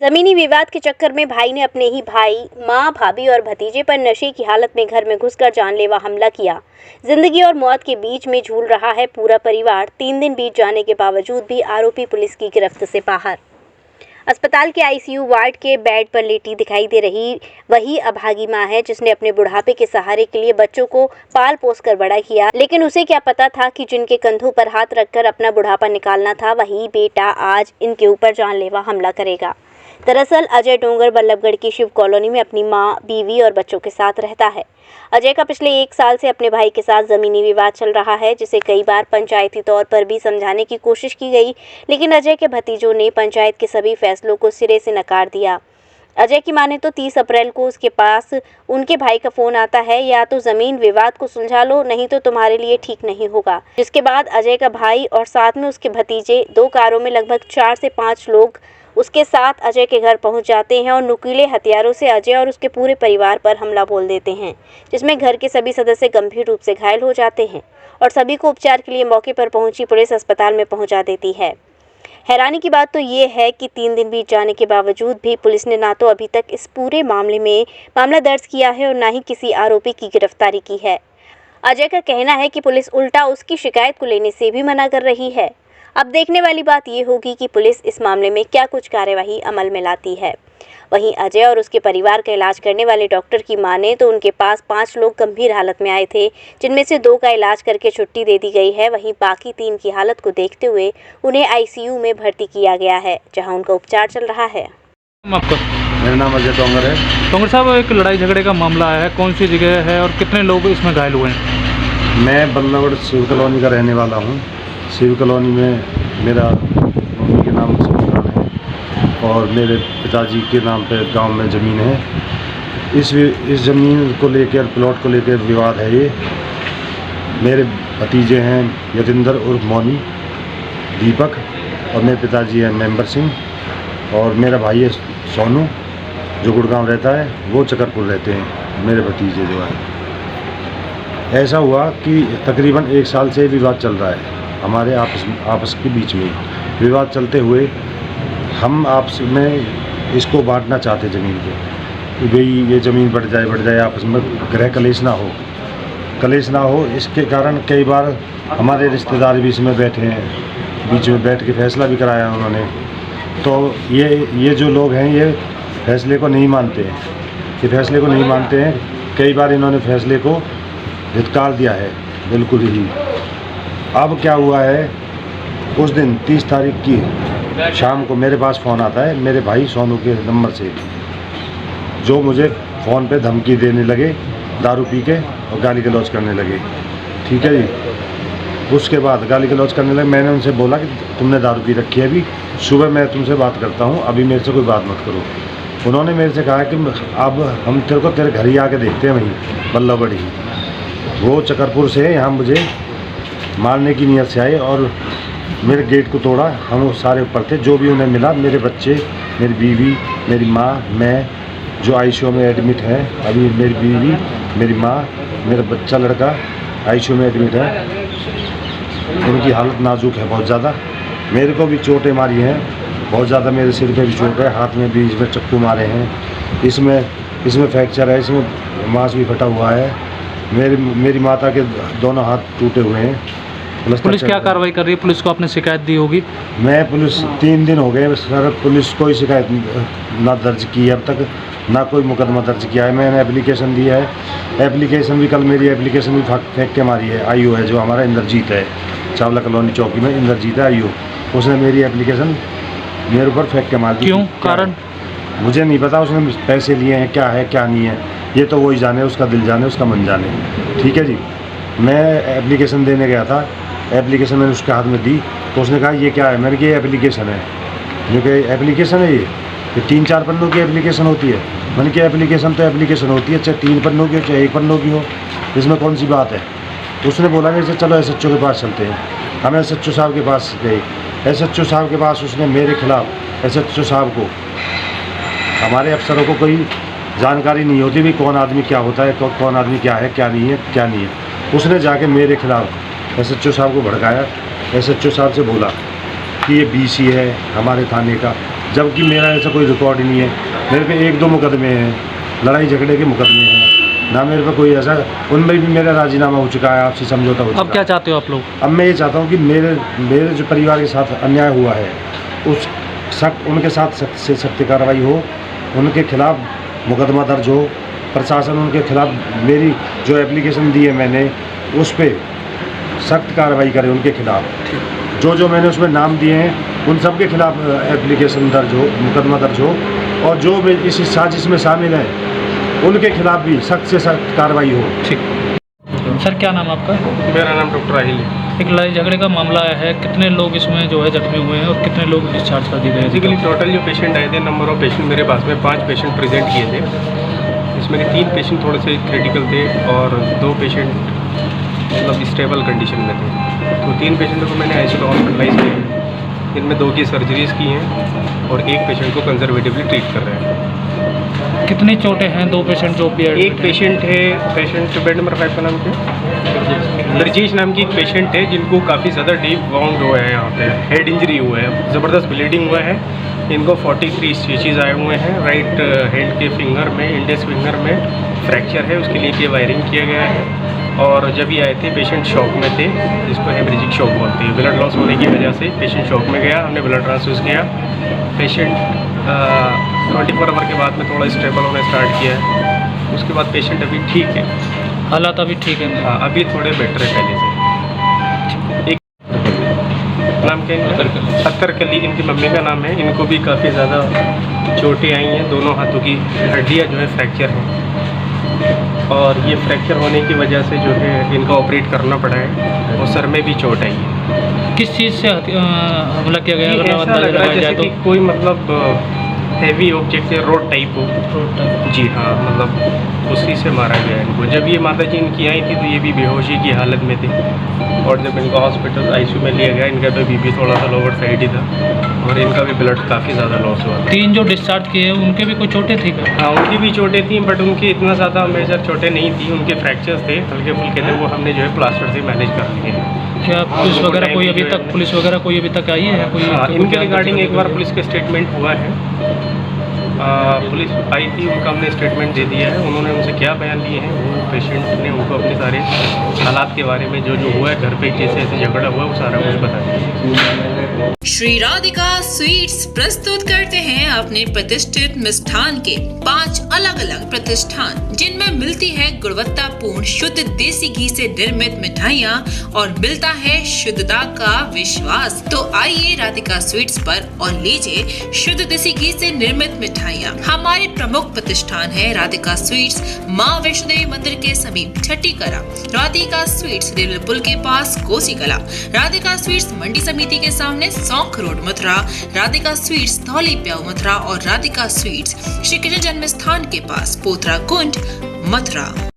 जमीनी विवाद के चक्कर में भाई ने अपने ही भाई, मां, भाभी और भतीजे पर नशे की हालत में घर में घुसकर जानलेवा हमला किया। जिंदगी और मौत के बीच में झूल रहा है पूरा परिवार। 3 दिन बीत जाने के बावजूद भी आरोपी पुलिस की गिरफ्त से बाहर। अस्पताल के आईसीयू वार्ड के बेड पर लेटी दिखाई दे रही वही अभागी मां है जिसने अपने बुढ़ापे के सहारे के लिए बच्चों को पाल पोस कर बड़ा किया। लेकिन उसे क्या पता था कि जिनके कंधों पर हाथ रखकर अपना बुढ़ापा निकालना था, वही बेटा आज इनके ऊपर जानलेवा हमला करेगा। दरअसल अजय डोंगर बल्लभगढ़ की शिव कॉलोनी में अपनी मां, बीवी और बच्चों के साथ रहता है। अजय का पिछले 1 साल से अपने भाई के साथ जमीनी विवाद चल रहा है, जिसे कई बार पंचायती तौर पर भी समझाने की कोशिश की गई, लेकिन अजय के भतीजों ने पंचायत के सभी फैसलों को सिरे से नकार दिया। अजय की माने तो 30 अप्रैल को उसके पास उनके भाई का फोन आता है, या तो जमीन विवाद को सुलझा लो, नहीं तो तुम्हारे लिए ठीक नहीं होगा। जिसके बाद अजय का भाई और साथ में उसके भतीजे 2 कारों में लगभग 4 से 5 लोग उसके साथ अजय के घर पहुंच जाते हैं और नुकीले हथियारों से अजय और उसके पूरे परिवार पर हमला बोल देते हैं, जिसमें घर के सभी सदस्य गंभीर रूप से घायल हो जाते हैं और सभी को उपचार के लिए मौके पर पहुंची पुलिस अस्पताल में पहुंचा देती है। हैरानी की बात तो ये है कि 3 दिन बीत जाने के बावजूद भी पुलिस ने ना तो अभी तक इस पूरे मामले में मामला दर्ज किया है और ना ही किसी आरोपी की गिरफ्तारी की है। अजय का कहना है कि पुलिस उल्टा उसकी शिकायत को लेने से भी मना कर रही है। अब देखने वाली बात ये होगी कि पुलिस इस मामले में क्या कुछ कार्यवाही अमल में लाती है। वहीं अजय और उसके परिवार का इलाज करने वाले डॉक्टर की माने तो उनके पास 5 लोग गंभीर हालत में आए थे, जिनमें से 2 का इलाज करके छुट्टी दे दी गई है। वहीं बाकी 3 की हालत को देखते हुए उन्हें आईसीयू में भर्ती किया गया है, जहां उनका उपचार चल रहा है। मेरा नाम अजय डोंगर है। डोंगर साहब, एक लड़ाई झगड़े का मामला आया है, कौन सी जगह है और कितने लोग इसमें घायल हुए हैं? मैं बल्लभगढ़ शिव कॉलोनी का रहने वाला हूँ। शिव कॉलोनी में मेरा मम्मी के नाम से मकान है और मेरे पिताजी के नाम पे गांव में ज़मीन है। इस ज़मीन को लेकर, प्लॉट को लेकर विवाद है। ये मेरे भतीजे हैं यतिंदर उर्फ मौनी, दीपक, और मेरे पिताजी हैं मेंबर सिंह, और मेरा भाई है सोनू जो गुड़गांव रहता है, वो चकरपुर रहते हैं मेरे भतीजे जो हैं। ऐसा हुआ कि तकरीबन 1 साल से विवाद चल रहा है हमारे आपस के बीच में। विवाद चलते हुए हम आपस में इसको बांटना चाहते ज़मीन को, कि भाई ये ज़मीन बढ़ जाए आपस में गृह कलेश ना हो। इसके कारण कई बार हमारे रिश्तेदार भी इसमें बैठे हैं, बीच में बैठ के फैसला भी कराया उन्होंने। तो ये जो लोग हैं ये फैसले को नहीं मानते हैं। कई बार इन्होंने फैसले को धिक्कार दिया है बिल्कुल ही। अब क्या हुआ है, उस दिन 30 तारीख की शाम को मेरे पास फ़ोन आता है मेरे भाई सोनू के नंबर से, जो मुझे फ़ोन पे धमकी देने लगे, दारू पी के, और गाली गलौज करने लगे। ठीक है जी। उसके बाद गाली गलौज करने लगे। मैंने उनसे बोला कि तुमने दारू पी रखी है, अभी सुबह मैं तुमसे बात करता हूँ, अभी मेरे से कोई बात मत करो। उन्होंने मेरे से कहा कि अब हम तेरे घर ही आके देखते हैं, वहीं बल्लभगढ़ ही। वो चकरपुर से यहाँ मुझे मारने की नीयत से आए और मेरे गेट को तोड़ा। हम वो सारे ऊपर थे, जो भी उन्हें मिला, मेरे बच्चे, मेरी बीवी, मेरी माँ, मैं जो आईसीयू में एडमिट है अभी, मेरी बीवी, मेरी माँ, मेरा बच्चा लड़का आईसीयू में एडमिट है। उनकी हालत नाजुक है बहुत ज़्यादा। मेरे को भी चोटें मारी हैं बहुत ज़्यादा, मेरे सिर पे भी चोट है, हाथ में भी इसमें चक्कू मारे हैं, इसमें फ्रैक्चर है, इसमें मांस भी फटा हुआ है। मेरी माता के दोनों हाथ टूटे हुए हैं। पुलिस क्या कार्रवाई कर रही है? पुलिस को आपने शिकायत दी होगी? मैं पुलिस 3 दिन हो गए सर, पुलिस कोई शिकायत ना दर्ज की है अब तक, ना कोई मुकदमा दर्ज किया है। मैंने एप्लीकेशन दिया है, एप्लीकेशन भी कल मेरी एप्लीकेशन भी फेंक के मारी है। आईओ है जो हमारा इंद्रजीत है, चावला कॉलोनी चौकी में इंद्रजीत है आईओ, उसने मेरी एप्लीकेशन मेरे ऊपर फेंक के मार दी। क्यों? कारण मुझे नहीं पता। उसने पैसे लिए हैं, क्या है क्या नहीं है, ये तो वही जाने, उसका दिल जाने, उसका मन जाने। ठीक है जी। मैं एप्लीकेशन देने गया था, एप्लीकेशन मैंने उसके हाथ में दी, तो उसने कहा ये क्या है? मैंने कहा ये एप्लीकेशन है। जो कि एप्लीकेशन है ये 3-4 पन्नों की एप्लीकेशन होती है। मैंने कहा एप्लीकेशन तो एप्लीकेशन होती है, चाहे 3 पन्नों की हो चाहे 1 पन्नों की हो, इसमें कौन सी बात है? तो उसने बोला मेरे से चलो एसएचओ के पास चलते हैं। हम एसएचओ साहब के पास गए। एसएचओ साहब के पास उसने मेरे खिलाफ़, एसएचओ साहब को, हमारे अफसरों को कोई जानकारी नहीं होती भी कौन आदमी क्या होता है, कौन आदमी क्या है क्या नहीं है। उसने जाके मेरे खिलाफ़ एसएचओ साहब को भड़काया। एसएचओ साहब से बोला कि ये बीसी है हमारे थाने का, जबकि मेरा ऐसा कोई रिकॉर्ड ही नहीं है। मेरे पे 1-2 मुकदमे हैं, लड़ाई झगड़े के मुकदमे हैं, ना मेरे पे कोई ऐसा, उनमें भी मेरा राजीनामा हो चुका है, आपसी समझौता हो चुका है। अब क्या चाहते हो आप लोग? अब मैं ये चाहता हूँ कि मेरे जो परिवार के साथ अन्याय हुआ है उस उनके साथ सख्त से सख्त कार्रवाई हो, उनके खिलाफ मुकदमा दर्ज हो, प्रशासन उनके खिलाफ मेरी जो एप्लीकेशन दी है मैंने उस पर सख्त कार्रवाई करे उनके खिलाफ। जो मैंने उसमें नाम दिए हैं उन सब के खिलाफ एप्लीकेशन दर्ज हो, मुकदमा दर्ज हो, और जो भी इस साजिश में शामिल हैं उनके खिलाफ भी सख्त से सख्त कार्रवाई हो। ठीक सर, क्या नाम आपका? मेरा नाम डॉक्टर राहिल है। एक लड़ाई झगड़े का मामला आया है, कितने लोग इसमें जो है जख्मी हुए हैं और कितने लोग डिस्चार्ज कर दिए गए? बेसिकली टोटल जो पेशेंट आए थे, नंबर ऑफ पेशेंट मेरे पास में 5 पेशेंट प्रेजेंट किए थे। इसमें 3 पेशेंट थोड़े से क्रिटिकल थे और 2 पेशेंट मतलब स्टेबल कंडीशन में थे। तो 3 पेशेंटों को मैंने आईसीयू में हॉस्पिटलाइज किया, इनमें 2 की सर्जरीज की हैं और 1 पेशेंट को कंजर्वेटिवली ट्रीट कर रहे हैं। कितनी चोटें हैं? 2 पेशेंट जो एक पेशेंट है, पेशेंट बेड नंबर 5 का नाम क्या? ब्रजेश नाम की एक पेशेंट है जिनको काफ़ी ज़्यादा डीप वाउंड हुआ है, यहाँ पे हेड इंजरी हुआ है, ज़बरदस्त ब्लीडिंग हुआ है। इनको 43 स्टिचेज आए हुए हैं। राइट हैंड के फिंगर में, इंडेक्स फिंगर में फ्रैक्चर है, उसके लिए वायरिंग किया गया है। और जब ये आए थे पेशेंट शॉक में थे, जिसको हेमरेजिक शॉक बोलते हैं। ब्लड लॉस होने की वजह से पेशेंट शॉक में गया, हमने ब्लड ट्रांसफ्यूज़ किया। पेशेंट 24 आवर के बाद में थोड़ा स्टेबल होना स्टार्ट किया है। उसके बाद पेशेंट अभी ठीक है, हालात अभी ठीक है? हाँ अभी थोड़े बेटर है पहले से। एक नाम क्या है? अत्तरकली इनकी मम्मी का नाम है। इनको भी काफ़ी ज़्यादा चोटें आई हैं, दोनों हाथों की हड्डियाँ जो है फ्रैक्चर हैं और ये फ्रैक्चर होने की वजह से जो है इनका ऑपरेट करना पड़ा है और सर में भी चोट आई है। किस चीज़ से हमला किया गया? अगर ऐसा लग रहा है जैसे कि कोई मतलब हैवी ऑब्जेक्ट है, रोड टाइप हो। जी हाँ, मतलब उसी से मारा गया इनको। जब ये माता जी इनकी आई थी तो ये भी बेहोशी की हालत में थे और जब इनको हॉस्पिटल आईसीयू में लिया गया, इनका तो बीपी थोड़ा सा लोअर साइड ही था और इनका भी ब्लड काफ़ी ज़्यादा लॉस हुआ था। 3 जो डिस्चार्ज किए उनके भी कोई चोटें थी क्या? हाँ, उनकी भी चोटें थी, बट उनकी इतना ज़्यादा मेजर चोटें नहीं थी। उनके फ्रैक्चर्स थे हल्के फुल्के थे, वो हमने जो है प्लास्टर से मैनेज कर लिए हैं। क्या पुलिस वगैरह कोई अभी तक कोई अभी तक आई है? कोई हाँ, इनके रिगार्डिंग एक बार पुलिस के स्टेटमेंट हुआ है। पुलिस आई थी, उनका हमने स्टेटमेंट दे दिया है। उन्होंने उनसे क्या बयान दिए हैं, वो पेशेंट ने उनको अपने सारे हालात के बारे में जो हुआ है, घर पे जैसे ऐसे झगड़ा हुआ, वो सारा कुछ बता दिया। श्री राधिका स्वीट्स प्रस्तुत करते हैं अपने प्रतिष्ठित मिष्ठान के 5 अलग अलग प्रतिष्ठान, जिनमें मिलती है गुणवत्तापूर्ण शुद्ध देसी घी से निर्मित मिठाइयाँ और मिलता है शुद्धता का विश्वास। तो आइए राधिका स्वीट्स पर और लीजिए शुद्ध देसी घी से निर्मित मिठाइयाँ। हमारे प्रमुख प्रतिष्ठान है राधिका स्वीट्स, माँ वैष्णो देवी मंदिर के समीप छठी कला, राधिका स्वीट्स रेलवे पुल के पास कोसी कला, राधिका स्वीट्स मंडी समिति के सामने सौंख रोड मथुरा, राधिका स्वीट्स धौली प्याऊ मथुरा और राधिका स्वीट्स श्री कृष्ण जन्म स्थान के पास पोथरा कुंड मथुरा।